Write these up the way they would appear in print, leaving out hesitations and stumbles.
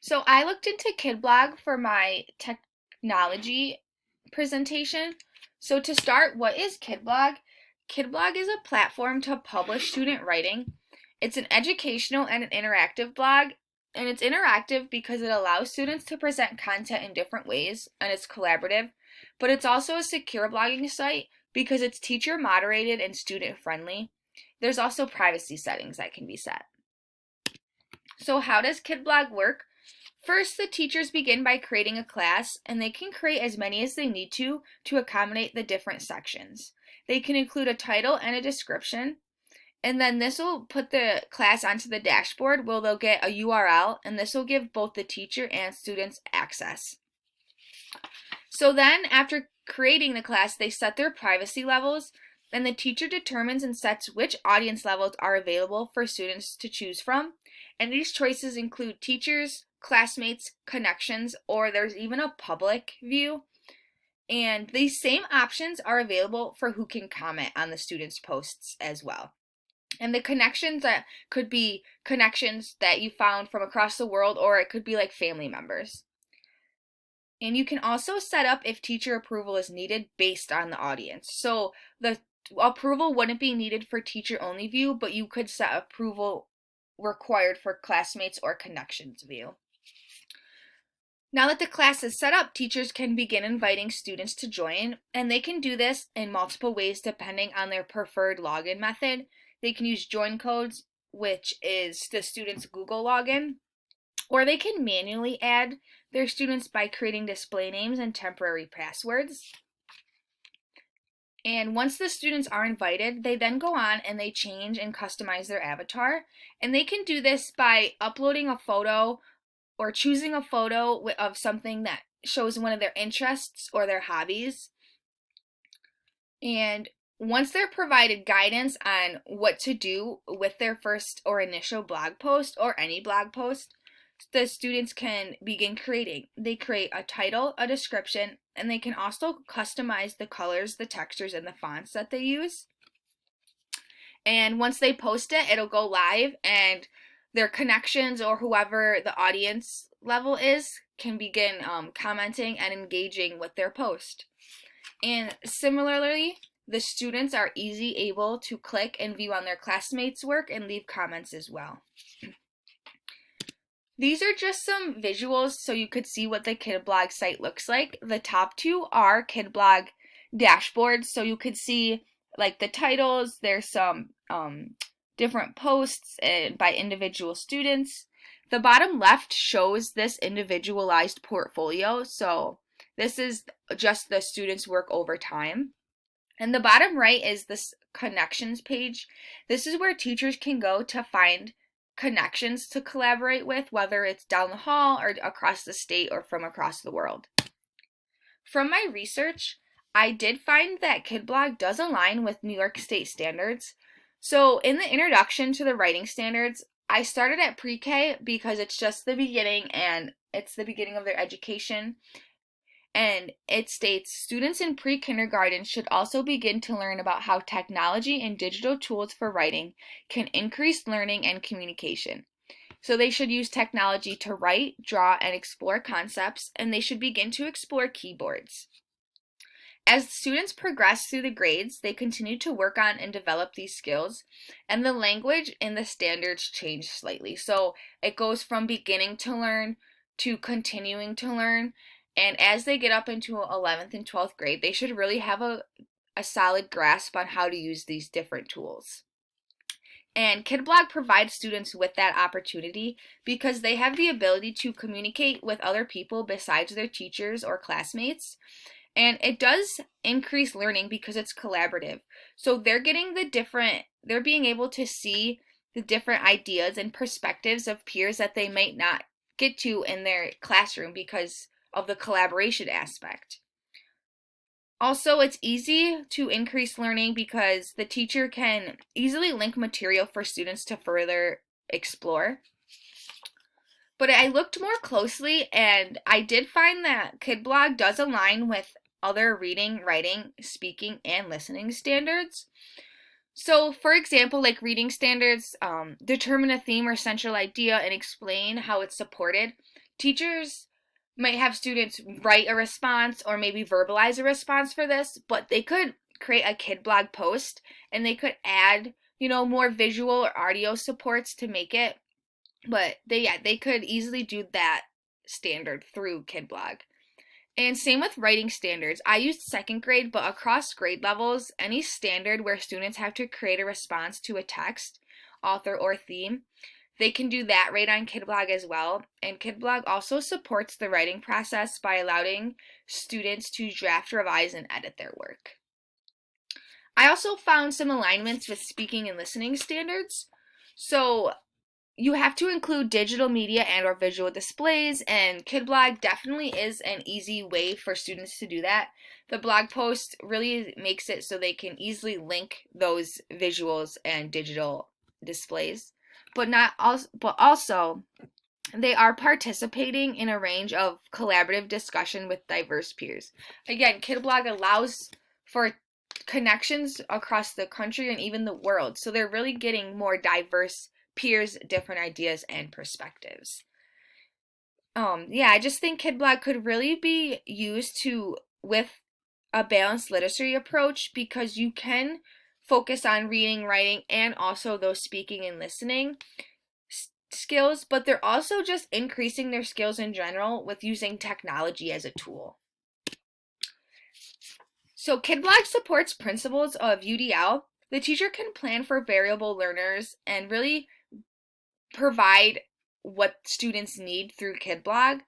So I looked into Kidblog for my technology presentation. So to start, what is Kidblog? Kidblog is a platform to publish student writing. It's an educational and an interactive blog, and it's interactive because it allows students to present content in different ways, and it's collaborative, but it's also a secure blogging site because it's teacher moderated and student friendly. There's also privacy settings that can be set. So how does Kidblog work? First, the teachers begin by creating a class, and they can create as many as they need to accommodate the different sections. They can include a title and a description, and then this will put the class onto the dashboard where they'll get a URL, and this will give both the teacher and students access. So then, after creating the class, they set their privacy levels, and the teacher determines and sets which audience levels are available for students to choose from. And these choices include teachers, classmates, connections, or there's even a public view. And these same options are available for who can comment on the students' posts as well. And the connections that could be connections that you found from across the world, or it could be like family members. And you can also set up if teacher approval is needed based on the audience. So the approval wouldn't be needed for teacher only view, but you could set approval required for classmates or connections view. Now that the class is set up, teachers can begin inviting students to join, and they can do this in multiple ways depending on their preferred login method. They can use join codes, which is the student's Google login, or they can manually add their students by creating display names and temporary passwords. And once the students are invited, they then go on and they change and customize their avatar. And they can do this by uploading a photo or choosing a photo of something that shows one of their interests or their hobbies. And once they're provided guidance on what to do with their first or initial blog post or any blog post, the students can begin creating. They create a title, a description, and they can also customize the colors, the textures, and the fonts that they use. And once they post it, it'll go live, and their connections or whoever the audience level is can begin commenting and engaging with their post. And similarly, the students are able to click and view on their classmates' work and leave comments as well. These are just some visuals so you could see what the Kidblog site looks like. The top two are Kidblog dashboards, so you could see like the titles. There's some different posts by individual students. The bottom left shows this individualized portfolio, so this is just the students' work over time. And the bottom right is this connections page. This is where teachers can go to find connections to collaborate with, whether it's down the hall or across the state or from across the world. From my research, I did find that Kidblog does align with New York State standards. So in the introduction to the writing standards, I started at pre-K because it's just the beginning and it's the beginning of their education. And it states students in pre-kindergarten should also begin to learn about how technology and digital tools for writing can increase learning and communication. So they should use technology to write, draw, and explore concepts, and they should begin to explore keyboards. As students progress through the grades, they continue to work on and develop these skills, and the language in the standards change slightly. So it goes from beginning to learn to continuing to learn. And as they get up into 11th and 12th grade, they should really have a solid grasp on how to use these different tools. And Kidblog provides students with that opportunity because they have the ability to communicate with other people besides their teachers or classmates. And it does increase learning because it's collaborative. So they're being able to see the different ideas and perspectives of peers that they might not get to in their classroom because of the collaboration aspect. Also, it's easy to increase learning because the teacher can easily link material for students to further explore. But I looked more closely and I did find that Kidblog does align with other reading, writing, speaking, and listening standards. So, for example, like reading standards, determine a theme or central idea and explain how it's supported. Teachers might have students write a response or maybe verbalize a response for this, but they could create a kid blog post and they could add, more visual or audio supports to make it. But they could easily do that standard through Kidblog. And same with writing standards. I used second grade, but across grade levels, any standard where students have to create a response to a text, author, or theme, they can do that right on Kidblog as well. And Kidblog also supports the writing process by allowing students to draft, revise, and edit their work. I also found some alignments with speaking and listening standards. So you have to include digital media and or visual displays, and Kidblog definitely is an easy way for students to do that. The blog post really makes it so they can easily link those visuals and digital displays, but also they are participating in a range of collaborative discussion with diverse peers. Again, Kidblog allows for connections across the country and even the world, so they're really getting more diverse peers, different ideas and perspectives. I just think Kidblog could really be used with a balanced literacy approach, because you can focus on reading, writing, and also those speaking and listening skills, but they're also just increasing their skills in general with using technology as a tool. So Kidblog supports principles of UDL. The teacher can plan for variable learners and really provide what students need through Kidblog.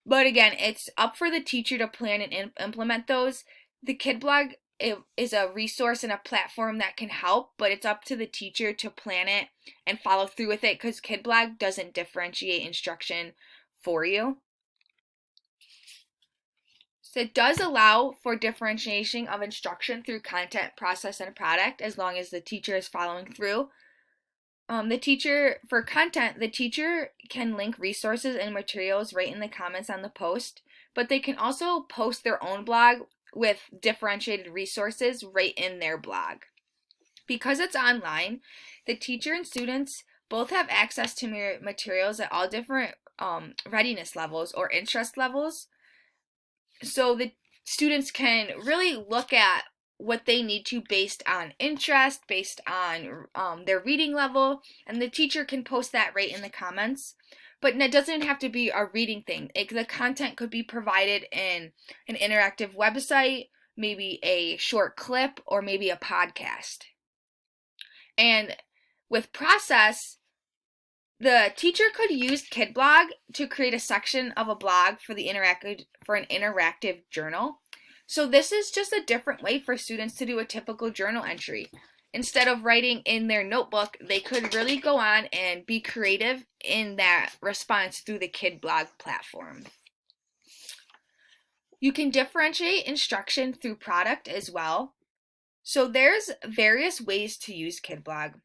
But again, it's up for the teacher to plan and implement those. The Kidblog is a resource and a platform that can help, but it's up to the teacher to plan it and follow through with it, because Kidblog doesn't differentiate instruction for you. So it does allow for differentiation of instruction through content, process, and product, as long as the teacher is following through. For content, the teacher can link resources and materials right in the comments on the post, but they can also post their own blog with differentiated resources right in their blog. Because it's online, the teacher and students both have access to materials at all different readiness levels or interest levels. So the students can really look at what they need to based on interest, based on their reading level, and the teacher can post that right in the comments. But it doesn't have to be a reading thing. The content could be provided in an interactive website, maybe a short clip, or maybe a podcast. And with process, the teacher could use Kidblog to create a section of a blog for an interactive journal. So this is just a different way for students to do a typical journal entry. Instead of writing in their notebook, they could really go on and be creative in that response through the Kidblog platform. You can differentiate instruction through product as well. So there's various ways to use Kidblog.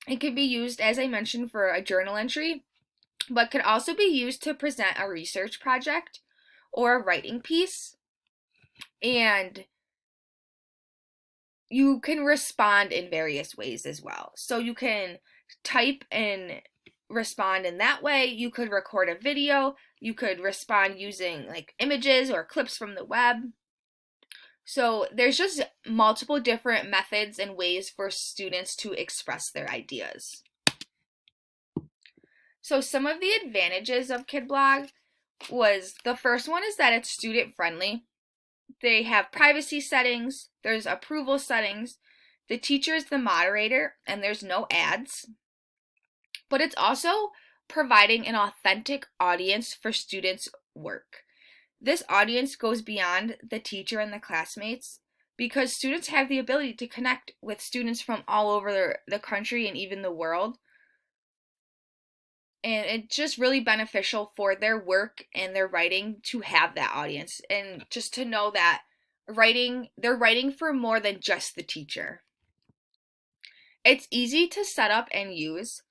It can be used, as I mentioned, for a journal entry, but could also be used to present a research project or a writing piece. And you can respond in various ways as well. So you can type and respond in that way. You could record a video. You could respond using like images or clips from the web. So there's just multiple different methods and ways for students to express their ideas. So some of the advantages of Kidblog was, the first one is that it's student friendly. They have privacy settings, there's approval settings, the teacher is the moderator, and there's no ads. But it's also providing an authentic audience for students' work. This audience goes beyond the teacher and the classmates, because students have the ability to connect with students from all over the country and even the world. And it's just really beneficial for their work and their writing to have that audience, and just to know that they're writing for more than just the teacher. It's easy to set up and use.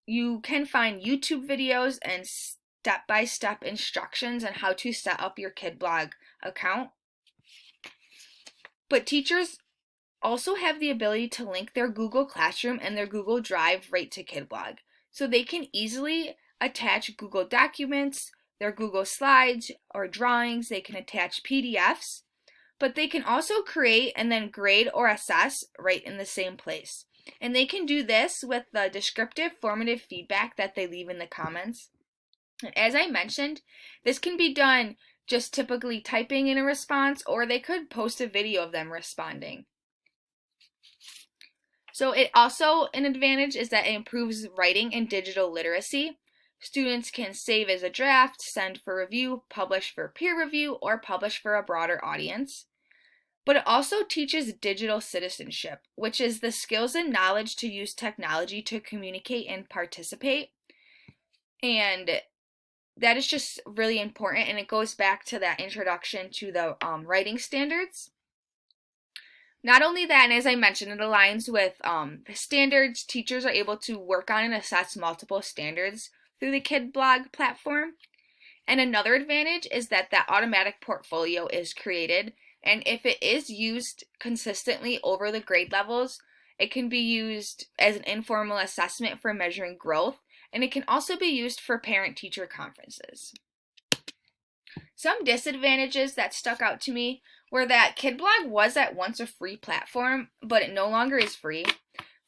You can find YouTube videos and step-by-step instructions on how to set up your Kidblog account. But teachers also have the ability to link their Google Classroom and their Google Drive right to Kidblog. So they can easily attach Google Documents, their Google Slides or drawings, they can attach PDFs, but they can also create and then grade or assess right in the same place. And they can do this with the descriptive, formative feedback that they leave in the comments. And as I mentioned, this can be done just typically typing in a response, or they could post a video of them responding. So it also, an advantage is that it improves writing and digital literacy. Students can save as a draft, send for review, publish for peer review, or publish for a broader audience. But it also teaches digital citizenship, which is the skills and knowledge to use technology to communicate and participate. And that is just really important, and it goes back to that introduction to the writing standards. Not only that, and as I mentioned, it aligns with standards. Teachers are able to work on and assess multiple standards through the Kidblog platform. And another advantage is that automatic portfolio is created, and if it is used consistently over the grade levels, it can be used as an informal assessment for measuring growth, and it can also be used for parent-teacher conferences. Some disadvantages that stuck out to me were that Kidblog was at once a free platform, but it no longer is free.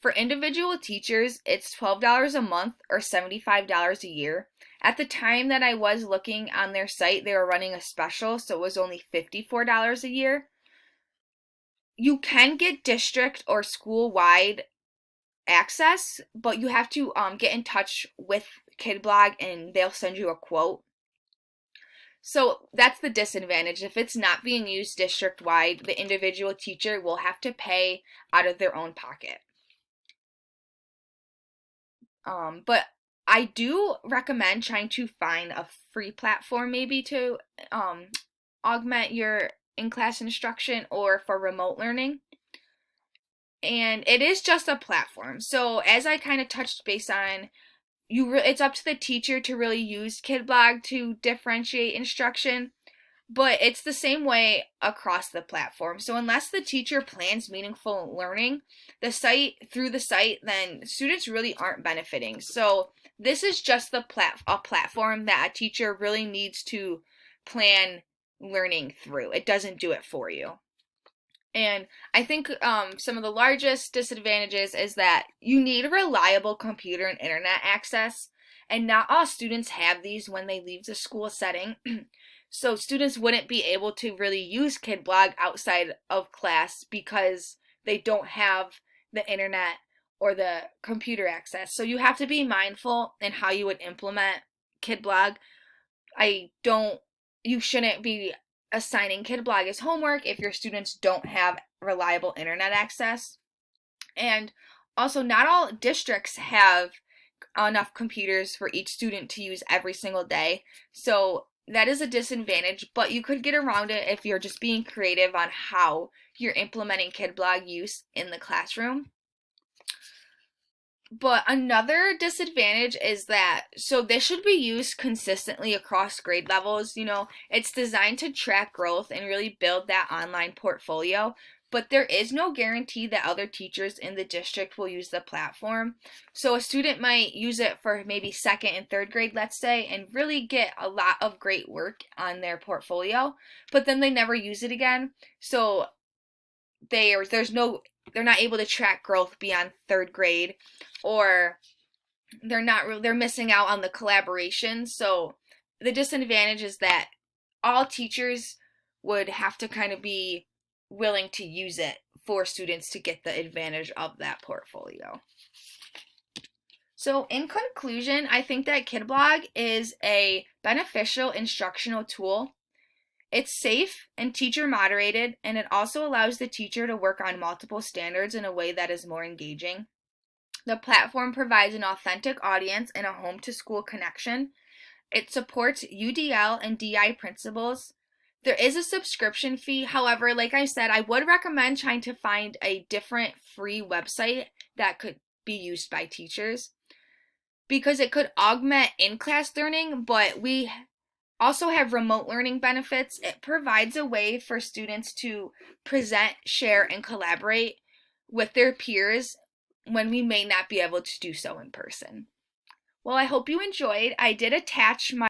For individual teachers, it's $12 a month or $75 a year. At the time that I was looking on their site, they were running a special, so it was only $54 a year. You can get district or school-wide access, but you have to get in touch with Kidblog and they'll send you a quote. So that's the disadvantage. If it's not being used district-wide, the individual teacher will have to pay out of their own pocket. But I do recommend trying to find a free platform maybe to augment your in-class instruction or for remote learning. And it is just a platform. So as I kind of touched base on, it's up to the teacher to really use Kidblog to differentiate instruction, but it's the same way across the platform. So unless the teacher plans meaningful learning, through the site, then students really aren't benefiting. So this is just a platform that a teacher really needs to plan learning through. It doesn't do it for you. And I think some of the largest disadvantages is that you need a reliable computer and internet access, and not all students have these when they leave the school setting. So students wouldn't be able to really use Kidblog outside of class because they don't have the internet or the computer access. So you have to be mindful in how you would implement Kidblog. You shouldn't be assigning Kidblog as homework if your students don't have reliable internet access. And also, not all districts have enough computers for each student to use every single day. So that is a disadvantage, but you could get around it if you're just being creative on how you're implementing Kidblog use in the classroom. But another disadvantage is that, so this should be used consistently across grade levels. It's designed to track growth and really build that online portfolio, but there is no guarantee that other teachers in the district will use the platform. So a student might use it for maybe second and third grade, let's say, and really get a lot of great work on their portfolio, but then they never use it again. So they're not able to track growth beyond third grade, or they're missing out on the collaboration. So the disadvantage is that all teachers would have to kind of be willing to use it for students to get the advantage of that portfolio. So in conclusion, I think that Kidblog is a beneficial instructional tool. It's safe and teacher moderated, and it also allows the teacher to work on multiple standards in a way that is more engaging. The platform provides an authentic audience and a home-to-school connection. It supports UDL and DI principles. There is a subscription fee. However, like I said, I would recommend trying to find a different free website that could be used by teachers, because it could augment in-class learning, but we also have remote learning benefits. It provides a way for students to present, share, and collaborate with their peers when we may not be able to do so in person. Well, I hope you enjoyed. I did attach my